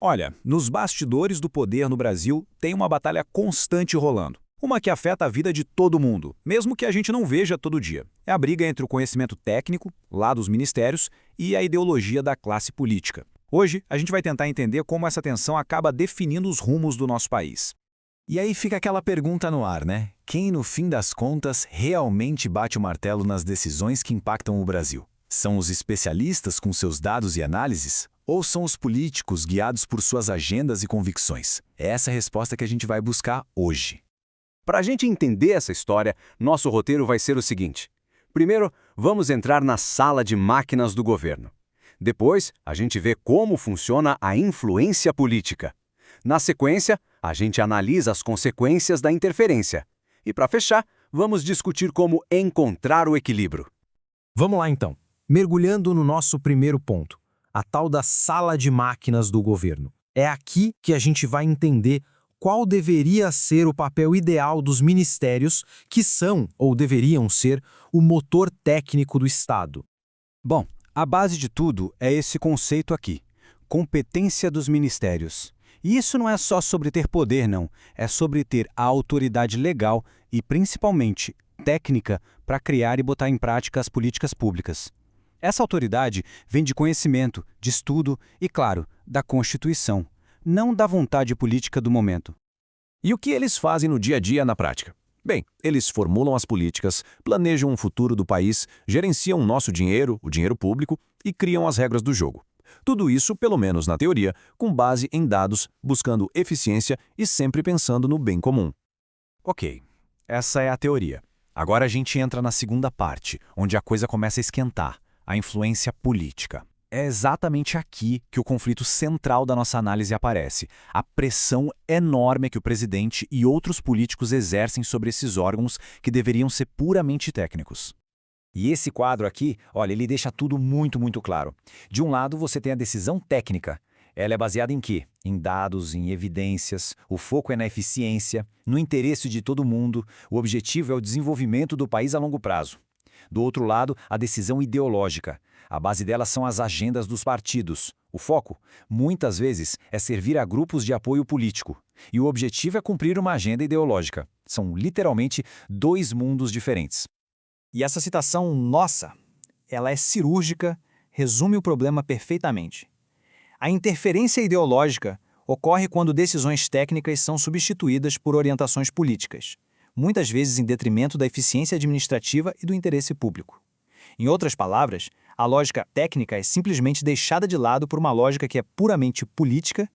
Olha, nos bastidores do poder no Brasil tem uma batalha constante rolando. Uma que afeta a vida de todo mundo, mesmo que a gente não veja todo dia. É a briga entre o conhecimento técnico, lá dos ministérios, e a ideologia da classe política. Hoje, a gente vai tentar entender como essa tensão acaba definindo os rumos do nosso país. E aí fica aquela pergunta no ar, né? Quem, no fim das contas, realmente bate o martelo nas decisões que impactam o Brasil? São os especialistas com seus dados e análises? Ou são os políticos guiados por suas agendas e convicções? É essa a resposta que a gente vai buscar hoje. Para a gente entender essa história, nosso roteiro vai ser o seguinte. Primeiro, vamos entrar na sala de máquinas do governo. Depois, a gente vê como funciona a influência política. Na sequência, a gente analisa as consequências da interferência. E para fechar, vamos discutir como encontrar o equilíbrio. Vamos lá então, mergulhando no nosso primeiro ponto, a tal da sala de máquinas do governo. É aqui que a gente vai entender qual deveria ser o papel ideal dos ministérios, que são, ou deveriam ser, o motor técnico do Estado. Bom, a base de tudo é esse conceito aqui, competência dos ministérios. E isso não é só sobre ter poder, não. É sobre ter a autoridade legal e, principalmente, técnica para criar e botar em prática as políticas públicas. Essa autoridade vem de conhecimento, de estudo e, claro, da Constituição, não da vontade política do momento. E o que eles fazem no dia a dia na prática? Bem, eles formulam as políticas, planejam o futuro do país, gerenciam o nosso dinheiro, o dinheiro público, e criam as regras do jogo. Tudo isso, pelo menos na teoria, com base em dados, buscando eficiência e sempre pensando no bem comum. Ok, essa é a teoria. Agora a gente entra na segunda parte, onde a coisa começa a esquentar, a influência política. É exatamente aqui que o conflito central da nossa análise aparece, a pressão enorme que o presidente e outros políticos exercem sobre esses órgãos que deveriam ser puramente técnicos. E esse quadro aqui, olha, ele deixa tudo muito claro. De um lado, você tem a decisão técnica. Ela é baseada em quê? Em dados, em evidências, o foco é na eficiência, no interesse de todo mundo, o objetivo é o desenvolvimento do país a longo prazo. Do outro lado, a decisão ideológica. A base dela são as agendas dos partidos. O foco, muitas vezes, é servir a grupos de apoio político. E o objetivo é cumprir uma agenda ideológica. São literalmente dois mundos diferentes. E essa citação nossa, ela é cirúrgica, resume o problema perfeitamente. A interferência ideológica ocorre quando decisões técnicas são substituídas por orientações políticas, muitas vezes em detrimento da eficiência administrativa e do interesse público. Em outras palavras, a lógica técnica é simplesmente deixada de lado por uma lógica que é puramente política.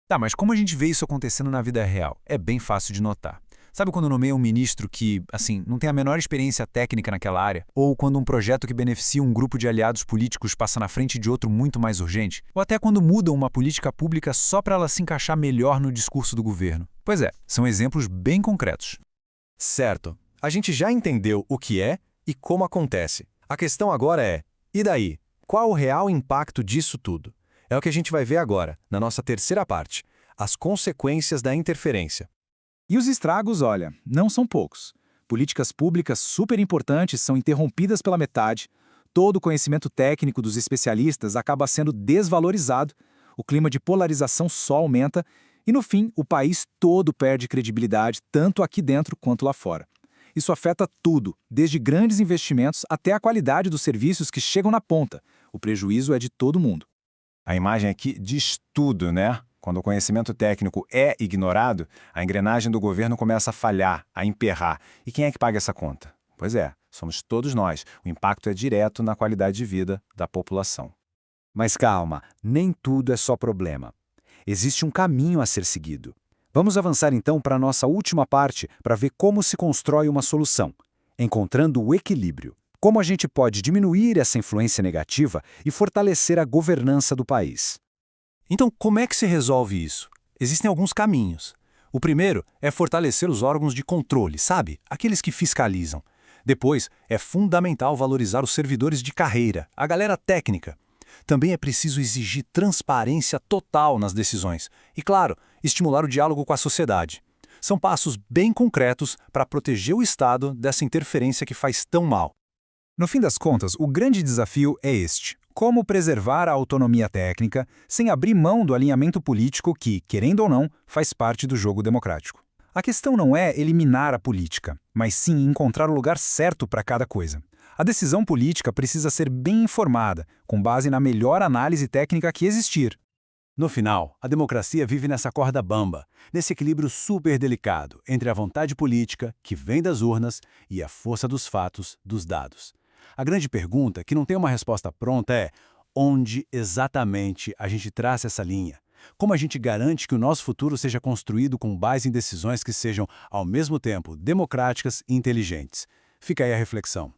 Tá, mas como a gente vê isso acontecendo na vida real? É bem fácil de notar. Sabe quando nomeia um ministro que, não tem a menor experiência técnica naquela área? Ou quando um projeto que beneficia um grupo de aliados políticos passa na frente de outro muito mais urgente? Ou até quando mudam uma política pública só para ela se encaixar melhor no discurso do governo? Pois é, são exemplos bem concretos. Certo. A gente já entendeu o que é e como acontece. A questão agora é, e daí? Qual o real impacto disso tudo? É o que a gente vai ver agora, na nossa terceira parte, as consequências da interferência. E os estragos, olha, não são poucos. Políticas públicas super importantes são interrompidas pela metade, todo o conhecimento técnico dos especialistas acaba sendo desvalorizado, o clima de polarização só aumenta e, no fim, o país todo perde credibilidade, tanto aqui dentro quanto lá fora. Isso afeta tudo, desde grandes investimentos até a qualidade dos serviços que chegam na ponta. O prejuízo é de todo mundo. A imagem aqui diz tudo, né? Quando o conhecimento técnico é ignorado, a engrenagem do governo começa a falhar, a emperrar. E quem é que paga essa conta? Pois é, somos todos nós. O impacto é direto na qualidade de vida da população. Mas calma, nem tudo é só problema. Existe um caminho a ser seguido. Vamos avançar então para a nossa última parte para ver como se constrói uma solução, encontrando o equilíbrio. Como a gente pode diminuir essa influência negativa e fortalecer a governança do país. Então, como é que se resolve isso? Existem alguns caminhos. O primeiro é fortalecer os órgãos de controle, sabe? Aqueles que fiscalizam. Depois, é fundamental valorizar os servidores de carreira, a galera técnica. Também é preciso exigir transparência total nas decisões. E, claro, estimular o diálogo com a sociedade. São passos bem concretos para proteger o Estado dessa interferência que faz tão mal. No fim das contas, o grande desafio é este: como preservar a autonomia técnica sem abrir mão do alinhamento político que, querendo ou não, faz parte do jogo democrático. A questão não é eliminar a política, mas sim encontrar o lugar certo para cada coisa. A decisão política precisa ser bem informada, com base na melhor análise técnica que existir. No final, a democracia vive nessa corda bamba, nesse equilíbrio super delicado entre a vontade política, que vem das urnas, e a força dos fatos, dos dados. A grande pergunta, que não tem uma resposta pronta, é: onde exatamente a gente traça essa linha? Como a gente garante que o nosso futuro seja construído com base em decisões que sejam, ao mesmo tempo, democráticas e inteligentes? Fica aí a reflexão.